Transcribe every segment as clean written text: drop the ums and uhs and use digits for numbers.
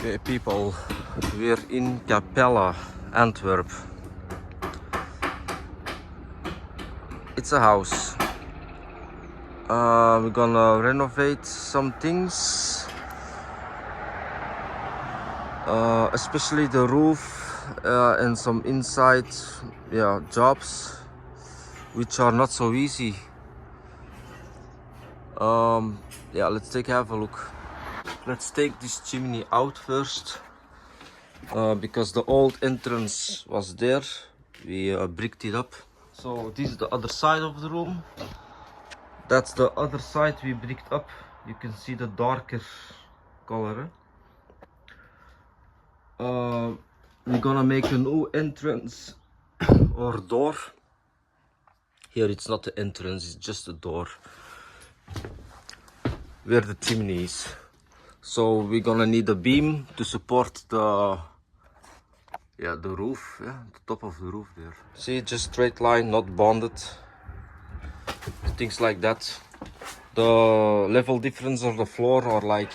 Okay, people, we're in Capella, Antwerp. It's a house. We're gonna renovate some things, especially the roof and some inside jobs, which are not so easy. Let's have a look. Let's take this chimney out first, because the old entrance was there. We bricked it up. So this is the other side of the room. That's the other side we bricked up. You can see the darker color. We're gonna make a new entrance or door. Here it's not the entrance, it's just a door where the chimney is. So we're gonna need a beam to support the roof, the top of the roof there. See, just straight line, not bonded, things like that. The level difference of the floor are like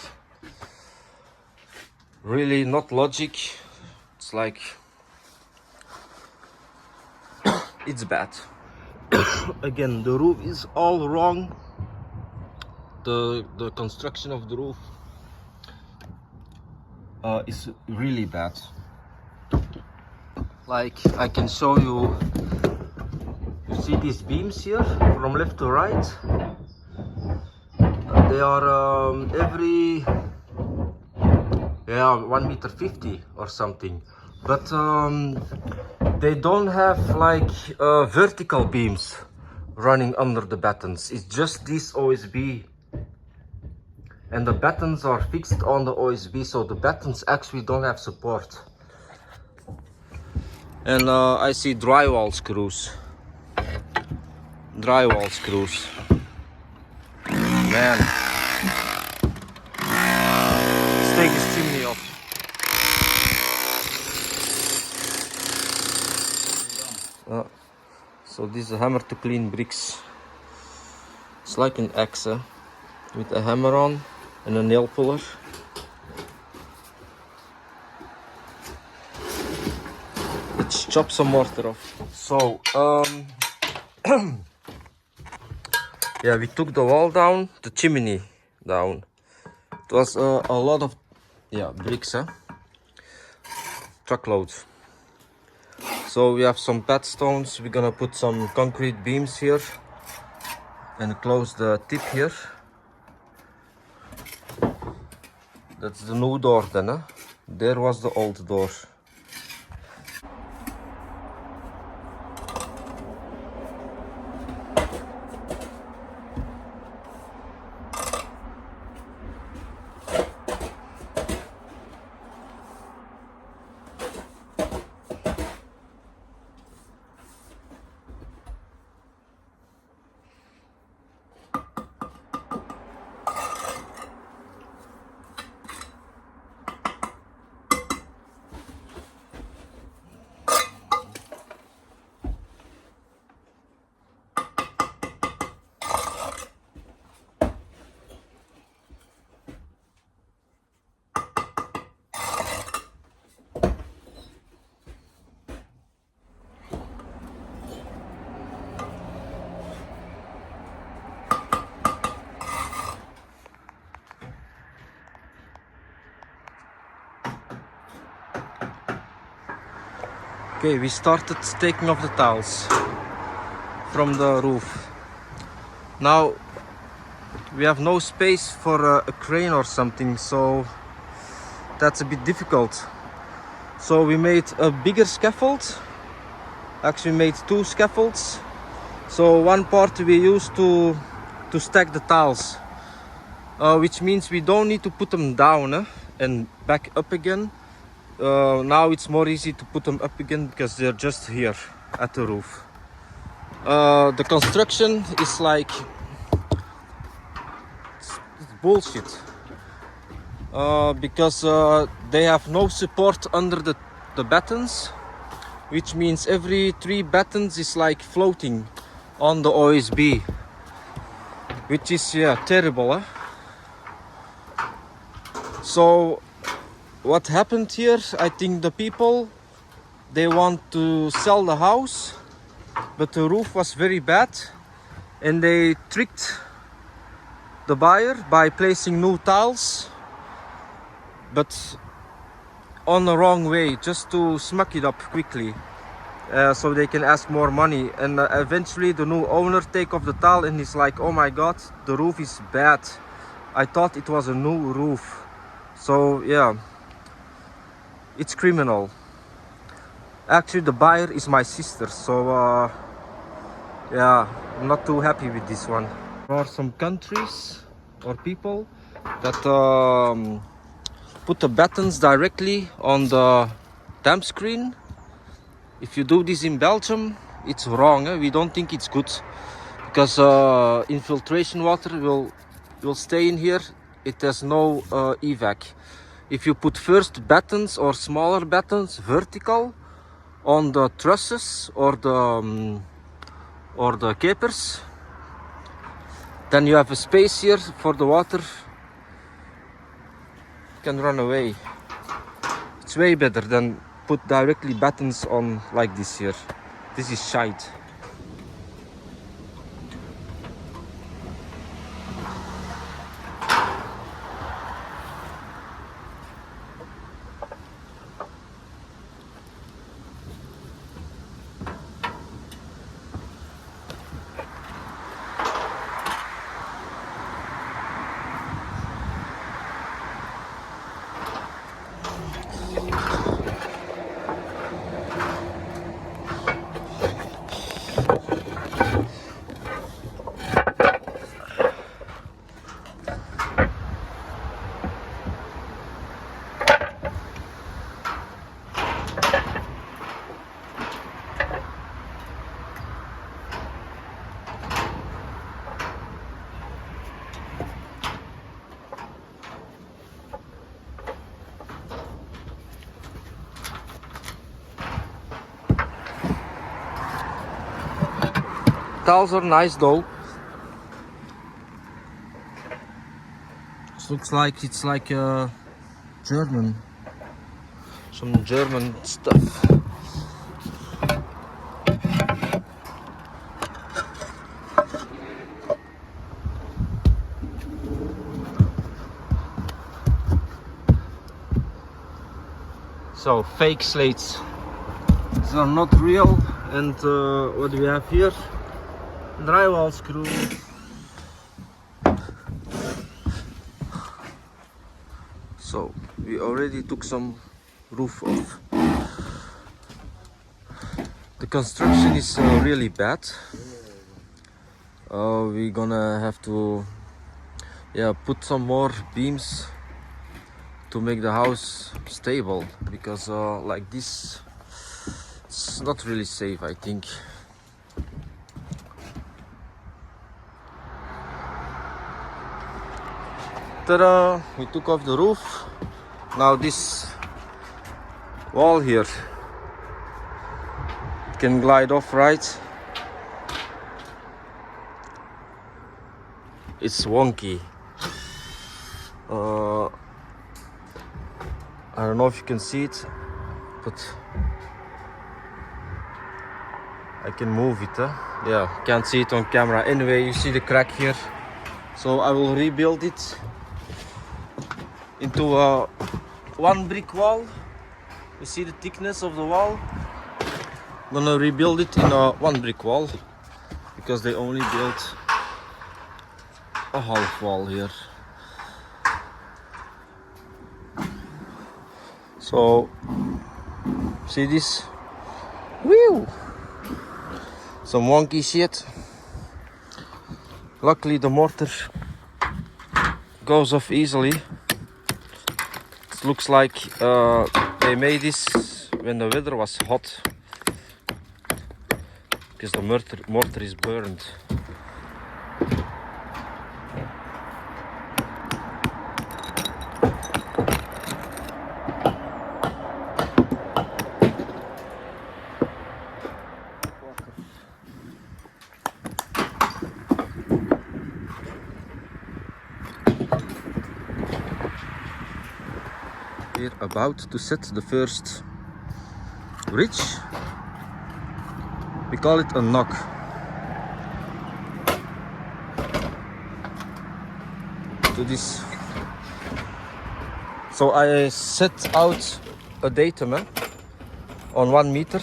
really not logic. It's like it's bad. Again, the roof is all wrong. The construction of the roof is really bad. Like, I can show you. You see these beams here from left to right? They are every 1.50 meters or something, but they don't have like vertical beams running under the battens. It's just this OSB, and the battens are fixed on the OSB, so the battens actually don't have support. And I see drywall screws. Man, let's take this chimney off. So this is a hammer to clean bricks. It's like an axe with a hammer on and a nail puller. Let's chop some mortar off. So we took the wall down, the chimney down. It was a lot of bricks, truckload. So we have some pad stones. We're gonna put some concrete beams here and close the tip here. That's the new door then, There was the old door. Okay, we started taking off the tiles from the roof. Now we have no space for a crane or something, so that's a bit difficult. So we made a bigger scaffold. Actually made two scaffolds. So one part we used to stack the tiles, which means we don't need to put them down and back up again. Now it's more easy to put them up again because they're just here at the roof. The construction is like it's bullshit, because they have no support under the battens, which means every 3 battens is like floating on the OSB, which is terrible. So what happened here, I think the people, they want to sell the house, but the roof was very bad and they tricked the buyer by placing new tiles, but on the wrong way, just to smack it up quickly, so they can ask more money. And eventually the new owner take off the tile and he's like, oh my god, the roof is bad, I thought it was a new roof. So yeah, it's criminal. Actually the buyer is my sister, so yeah, I'm not too happy with this one. There are some countries or people that put the buttons directly on the damp screen. If you do this in Belgium, it's wrong. We don't think it's good, because infiltration water will stay in here. It has no evac. If you put first battens or smaller battens vertical on the trusses or the capers, then you have a space here for the water can run away. It's way better than put directly battens on like this here. This is shite. Tiles are nice though. It looks like it's like German, some German stuff. So fake slates, these are not real. And what do we have here? Drywall screw. So we already took some roof off. The construction is really bad. We're gonna have to put some more beams to make the house stable, because like this it's not really safe, I think. Ta-da! We took off the roof. Now this wall here, it can glide off, right? It's wonky. I don't know if you can see it, but I can move it. Yeah, can't see it on camera. Anyway, you see the crack here. So I will rebuild it into a one brick wall. You see the thickness of the wall? I'm gonna rebuild it in a one brick wall, because they only built a half wall here. So see this? Whew! Some wonky shit. Luckily the mortar goes off easily. It looks like they made this when the weather was hot, because the mortar is burned. We're about to set the first ridge. We call it a knock. To this. So I set out a datum on 1 meter,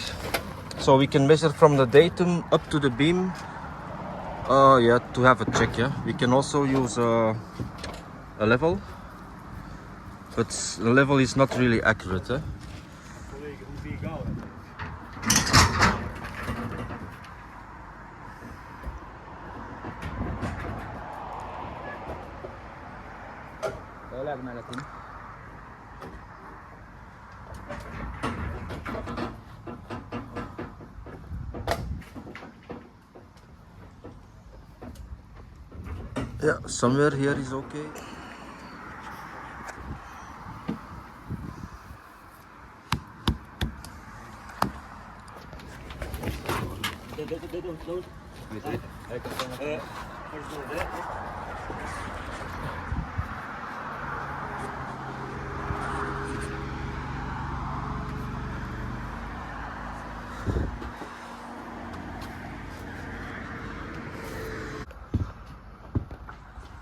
so we can measure from the datum up to the beam. Yeah, to have a check. Yeah, we can also use a level, but the level is not really accurate. Yeah, somewhere here is okay.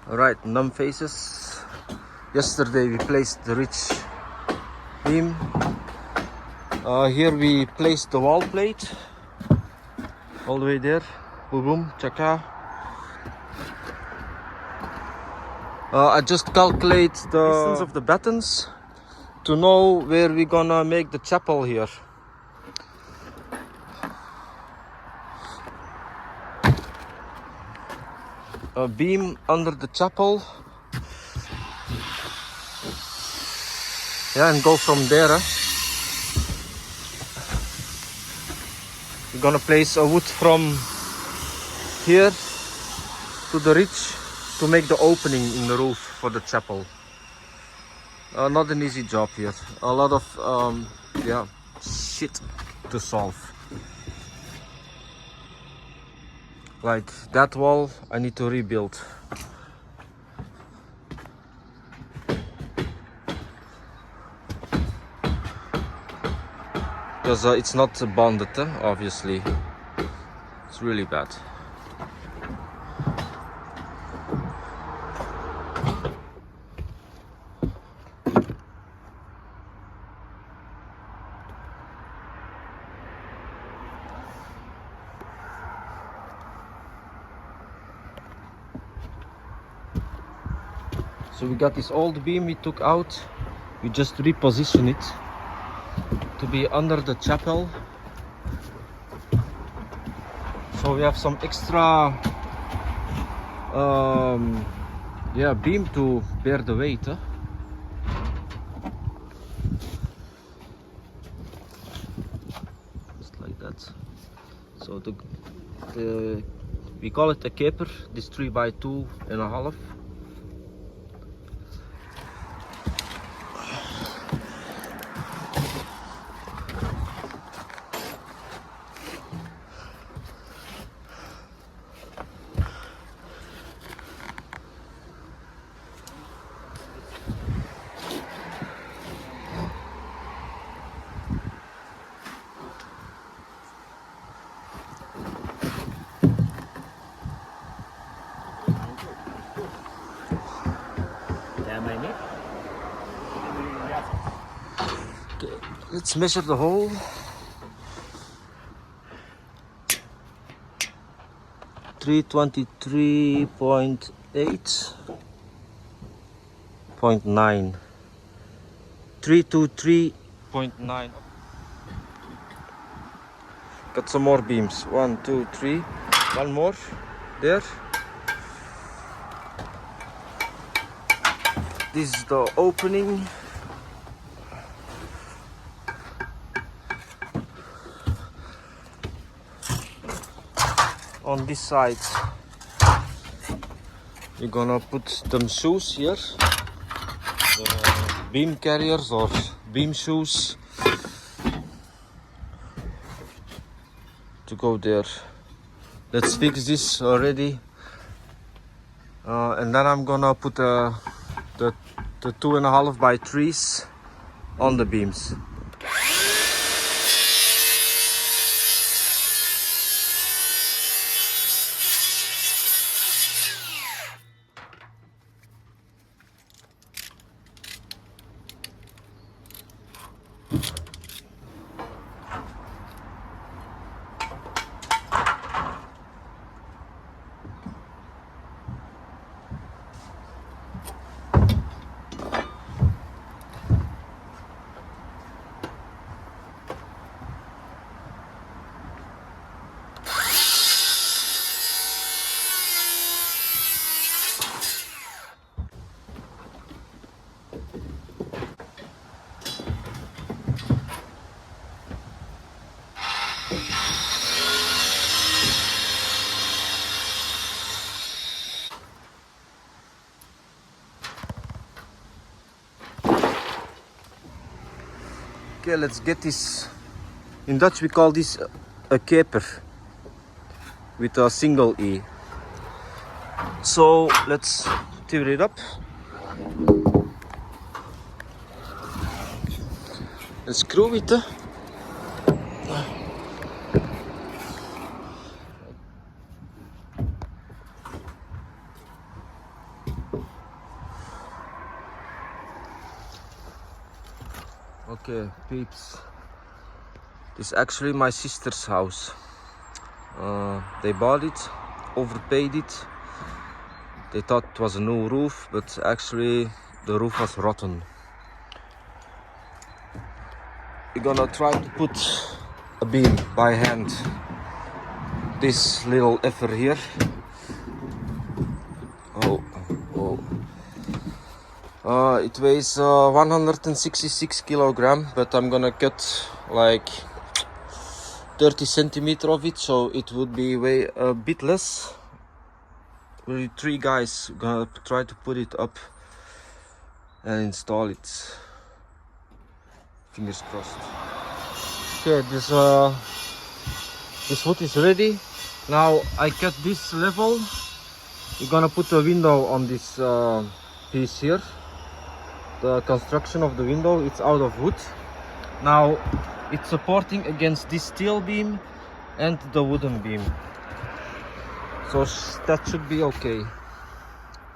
Alright, numb faces. Yesterday we placed the ridge beam. Here we placed the wall plate. All the way there. Boom, boom, chaka. I just calculate the distance of the battens to know where we're gonna make the chapel here. A beam under the chapel. Yeah, and go from there. We're gonna place a wood from here to the ridge to make the opening in the roof for the chapel. Not an easy job here. A lot of yeah, shit to solve. Like that wall, I need to rebuild. Because it's not bonded, obviously. It's really bad. So we got this old beam we took out. We just reposition it to be under the chapel. So we have some extra yeah, beam to bear the weight. Just like that. So the we call it a caper, this 3 by 2.5. Okay, let's measure the hole. 323.8.9. 323.9. Got some more beams. 1, 2, 3. One more there. This is the opening. On this side, we're gonna put some shoes here, beam carriers or beam shoes to go there. Let's fix this already, and then I'm gonna put the 2.5 by 3s on the beams. Okay, let's get this. In Dutch we call this a keper with a single E. So let's tear it up. Let's screw it. Okay, peeps. This is actually my sister's house. They bought it, overpaid it. They thought it was a new roof, but actually the roof was rotten. We're gonna try to put a beam by hand. This little effer here. It weighs 166 kilogram, but I'm gonna cut like 30 centimeters of it, so it would be way a bit less. We're 3 guys gonna try to put it up and install it. Fingers crossed. Okay, this wood is ready. Now I cut this level. We're gonna put a window on this piece here. The construction of the window, it's out of wood. Now it's supporting against this steel beam and the wooden beam, so that should be okay.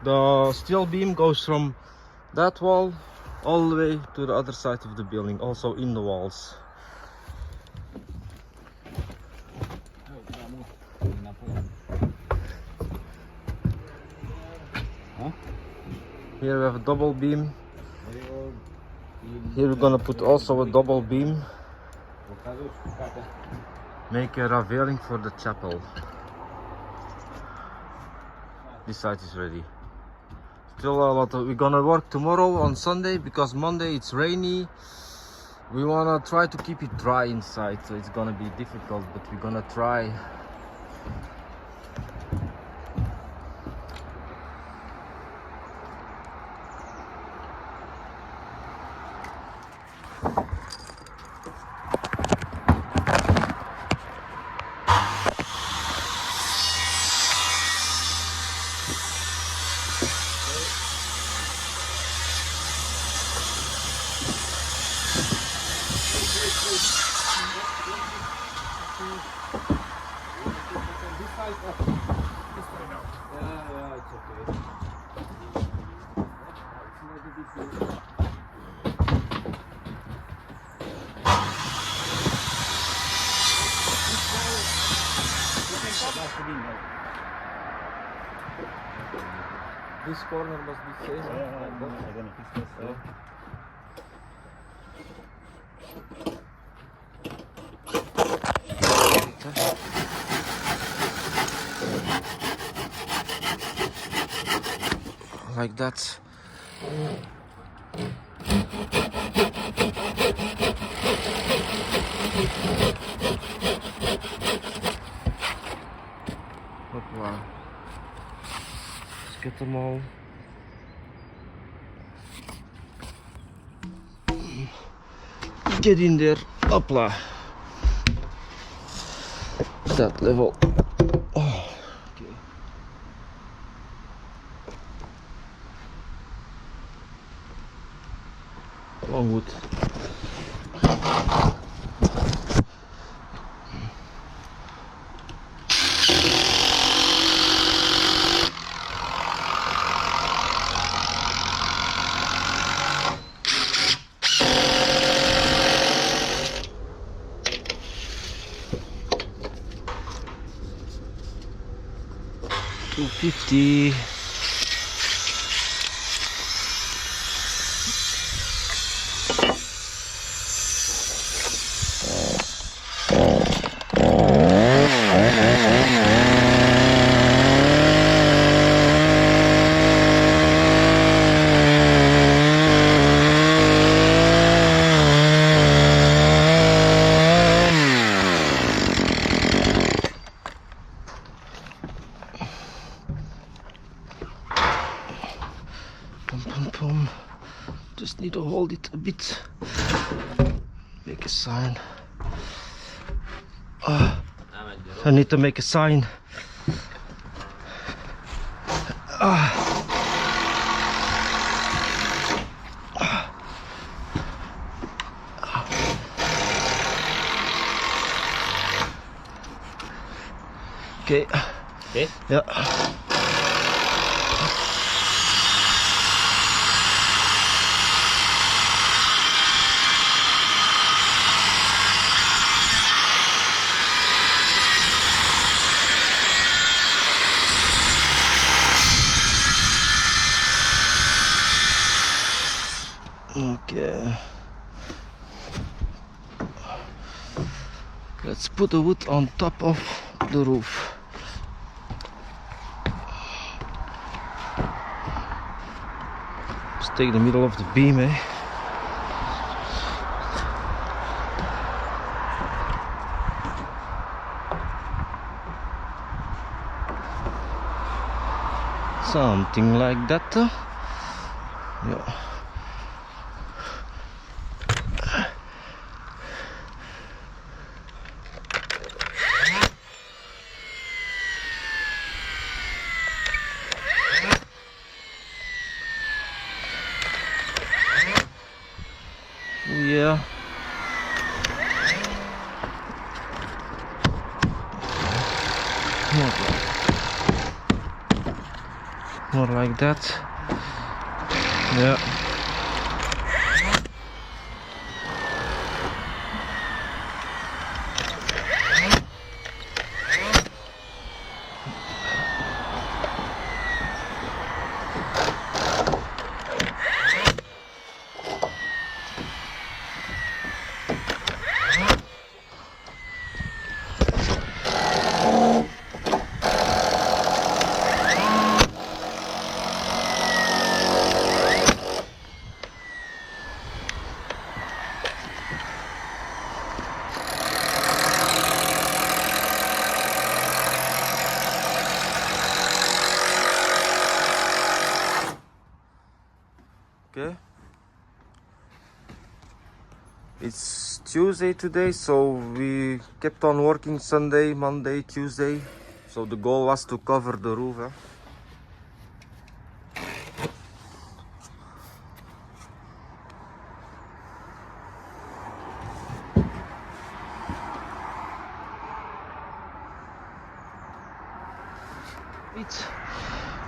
The steel beam goes from that wall all the way to the other side of the building, also in the walls. Here we have a double beam. Here we're gonna put also a double beam. Make a railing for the chapel. This side is ready. Still a lot of, we're gonna work tomorrow on Sunday because Monday it's rainy. We wanna try to keep it dry inside, so it's gonna be difficult, but we're gonna try. This corner must be safe. Like that. Hopla. Let's get them all. Get in there. Hopla. That level. Oh, okay. Long wood. 50. Just need to hold it a bit. Make a sign. I need to make a sign. Okay. Okay. Yeah. Okay. Let's put the wood on top of the roof. Let's take the middle of the beam, eh? Something like that. Yeah. Yeah. More like that. Yeah. Okay. It's Tuesday today, so we kept on working Sunday, Monday, Tuesday. So the goal was to cover the roof. Eh?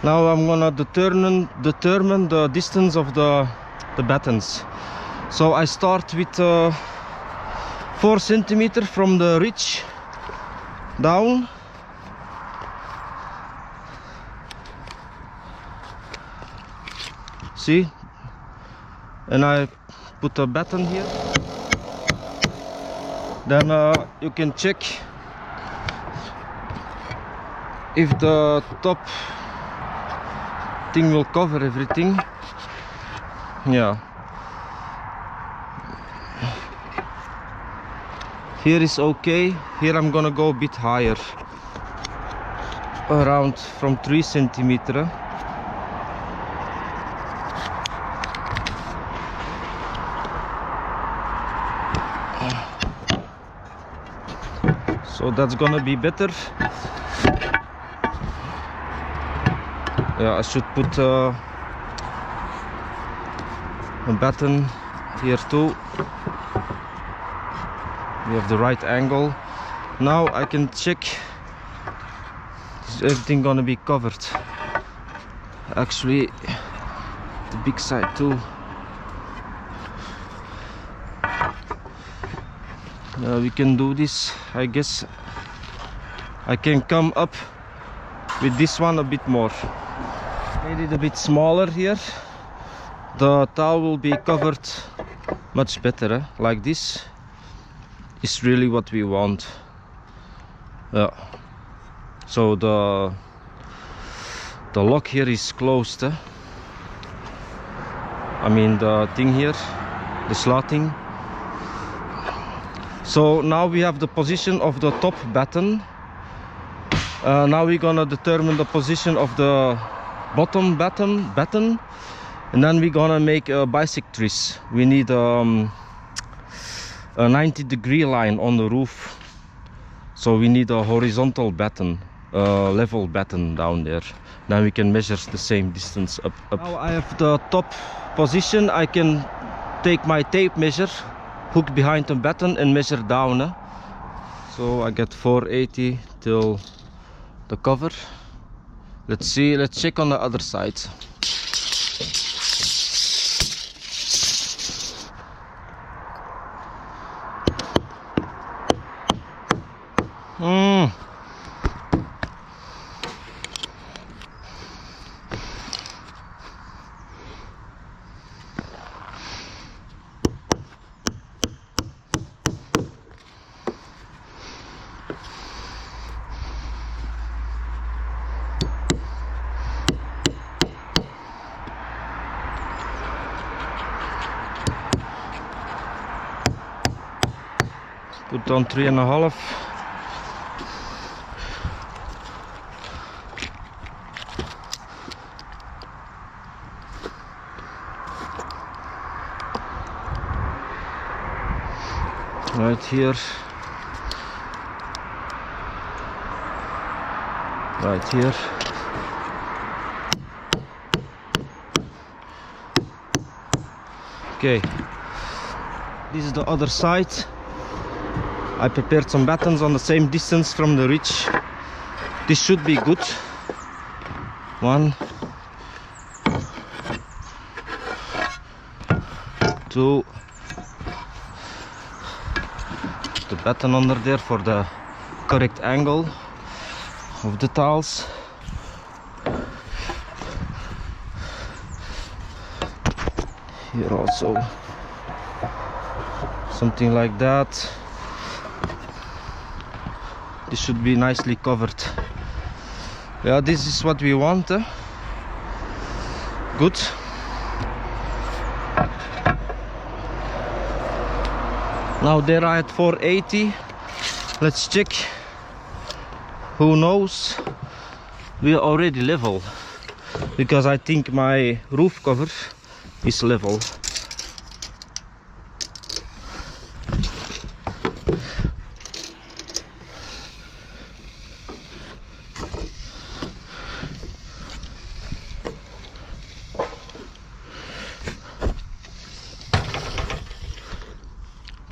Now I'm gonna determine the distance of the battens. So I start with 4 centimeters from the ridge down. See? And I put a batten here. Then you can check if the top thing will cover everything. Yeah. Here is okay. Here I'm gonna go a bit higher, around from 3 centimeters. So that's gonna be better. Yeah, I should put a batten here too. We have the right angle. Now I can check, is everything gonna be covered? Actually, the big side too. We can do this. I guess I can come up with this one a bit more. Made it a bit smaller here. The towel will be covered much better, eh? Like this is really what we want. Yeah. So the lock here is closed, eh? I mean the thing here, the slotting. So now we have the position of the top batten. Now we're gonna determine the position of the bottom batten, and then we're gonna make a bisectrice. We need a 90-degree line on the roof, so we need a horizontal batten, level batten down there. Then we can measure the same distance up. Now I have the top position. I can take my tape measure, hook behind the batten and measure down, eh? So I get 480 till the cover. Let's see, let's check on the other side. Put on 3.5. Right here. Right here. Okay. This is the other side. I prepared some battens on the same distance from the ridge. This should be good. 1, 2. The batten under there for the correct angle of the tiles. Here also something like that. This should be nicely covered. Yeah, this is what we want, eh? Good. Now there I had 480. Let's check. Who knows? We are already level, because I think my roof cover is level.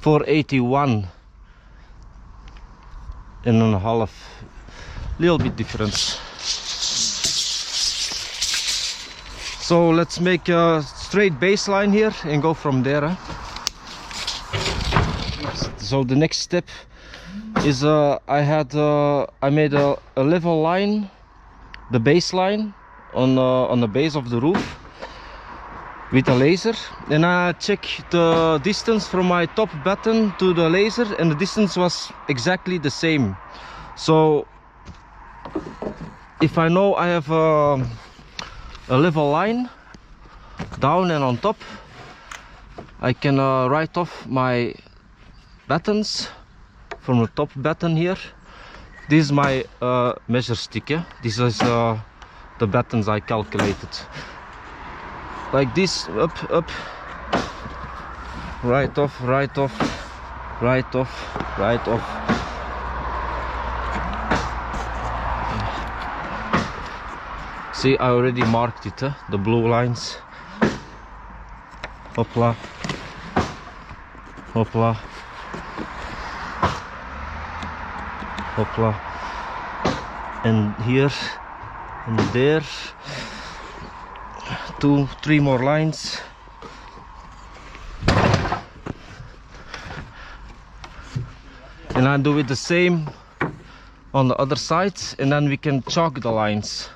$481.5, little bit difference. So let's make a straight baseline here and go from there, eh? So the next step is I made a level line, the baseline on the base of the roof with a laser, and I check the distance from my top batten to the laser, and the distance was exactly the same. So if I know I have a level line down and on top, I can write off my battens from the top batten here. This is my measure stick, eh? This is the battens I calculated. Like this, up, right off, right off, right off, right off. See, I already marked it, the blue lines. Hopla, hopla, hopla, and here and there. 2, 3 more lines. And I do it the same on the other side, and then we can chalk the lines.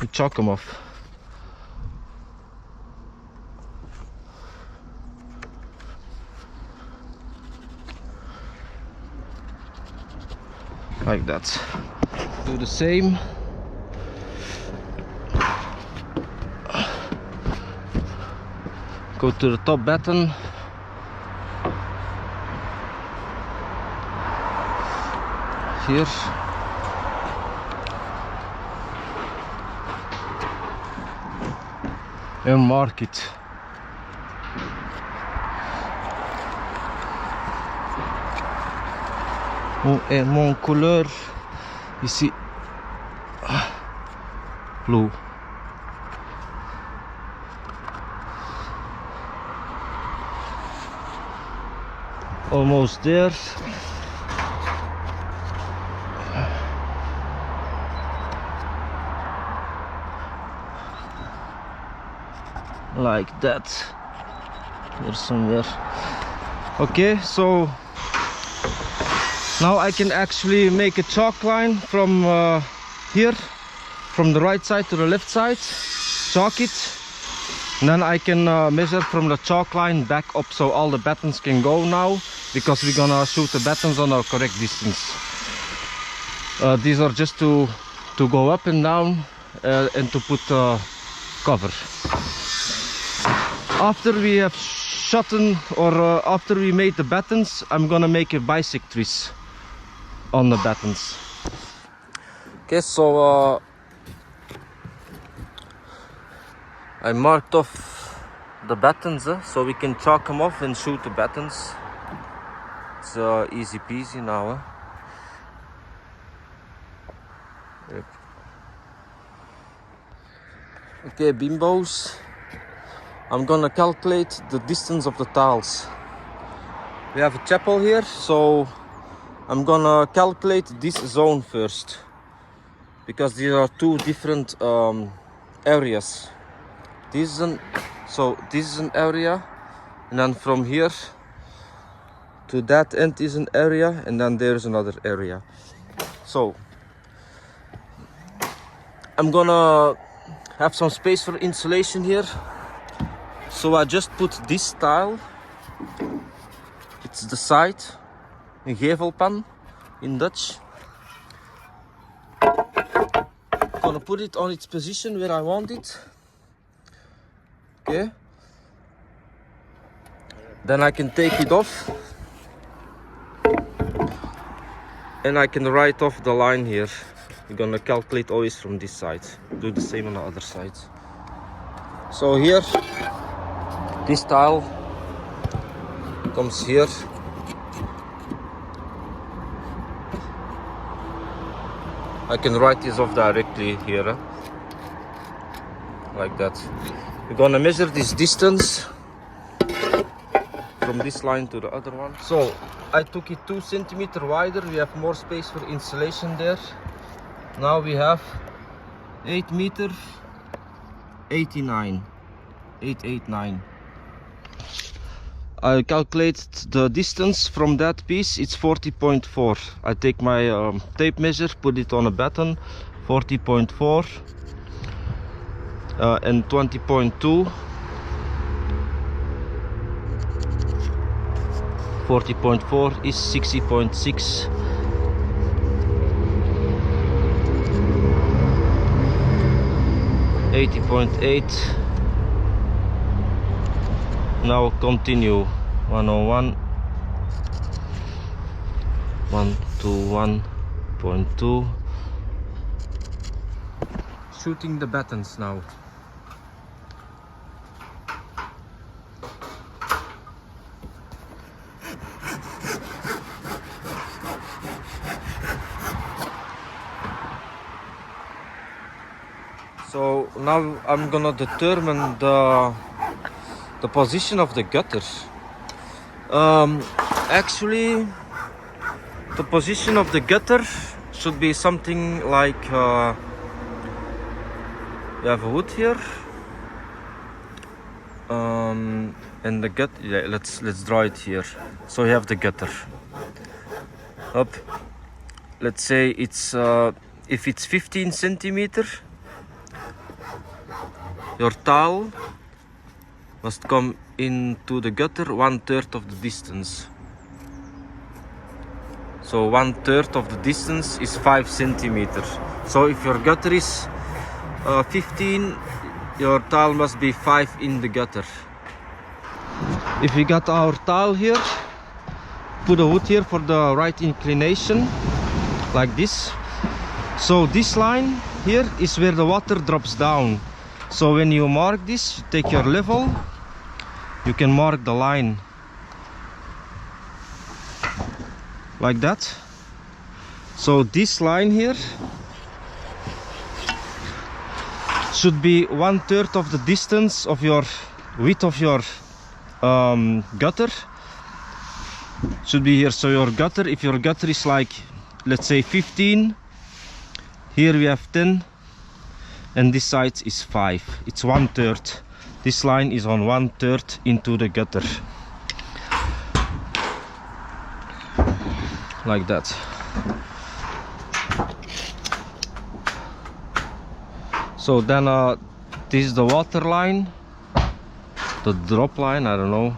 We chalk them off. Like that. Do the same. Go to the top batten. Here. And mark it. Et mon couleur ici, blue. Almost there. Like that. Here somewhere. Okay, so now I can actually make a chalk line from here, from the right side to the left side, chalk it, and then I can measure from the chalk line back up, so all the battens can go now, because we're gonna shoot the battens on our correct distance. These are just to go up and down and to put cover. After we have shot or after we made the battens, I'm gonna make a bisectrice on the battens. Okay, so I marked off the battens, so we can chalk them off and shoot the battens. It's easy peasy now. Yep. Okay, bimbos. I'm gonna calculate the distance of the tiles. We have a chapel here, so I'm gonna calculate this zone first, because these are two different areas. This is an area, and then from here to that end is an area, and then there's another area. So I'm gonna have some space for insulation here. So I just put this tile, it's the side, een gevelpan in Dutch. I'm gonna put it on its position where I want it. Okay. Then I can take it off. And I can write off the line here. We're gonna calculate always from this side. Do the same on the other side. So here, this tile comes here. I can write this off directly here, like that. We're gonna measure this distance from this line to the other one. So I took it 2 centimeters wider. We have more space for insulation there. Now we have 8 meters 89, 889. I calculated the distance from that piece. It's 40.4. I take my tape measure, put it on a batten, 40.4 and 20.2. 40.4 is 60.6. 80.8. Now continue 101, 121.2. Shooting the battens now. So now I'm gonna determine the position of the gutter. Actually, the position of the gutter should be something like we have a wood here, and the gut. Yeah, let's draw it here. So you have the gutter up, let's say it's if it's 15 centimeter, your towel must come into the gutter 1/3 of the distance. So 1/3 of the distance is 5 centimeters. So if your gutter is 15, your towel must be 5 in the gutter. If we got our towel here, put a wood here for the right inclination, like this. So this line here is where the water drops down. So when you mark this, you take your level, you can mark the line like that. So this line here should be 1/3 of the distance of your width of your gutter. Should be here. So your gutter, if your gutter is like, let's say 15, here we have 10, and this side is 5. It's 1/3. This line is on 1/3 into the gutter, like that. So then this is the water line, the drop line, I don't know.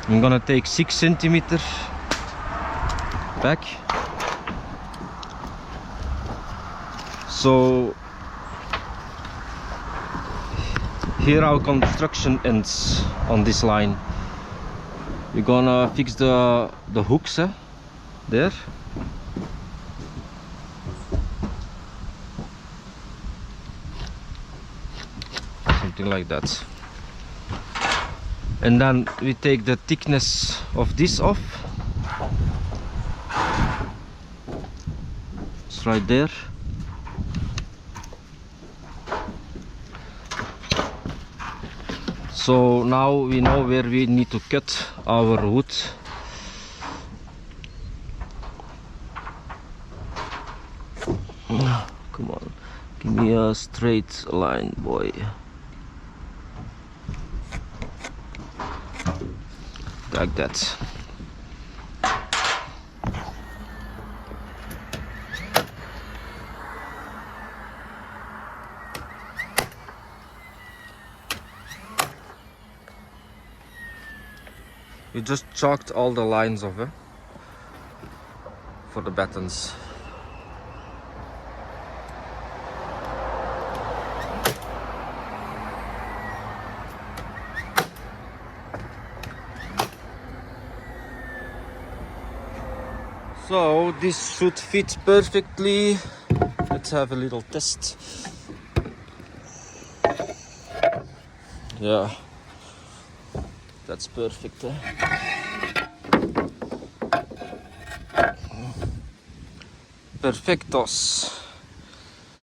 I'm gonna take 6 centimeters back. So here our construction ends on this line. We're gonna fix the hooks there. Something like that. And then we take the thickness of this off. It's right there. So now we know where we need to cut our wood. Come on, give me a straight line, boy. Like that. We just chalked all the lines of it for the battens. So this should fit perfectly. Let's have a little test. Yeah, that's perfect. Perfectos.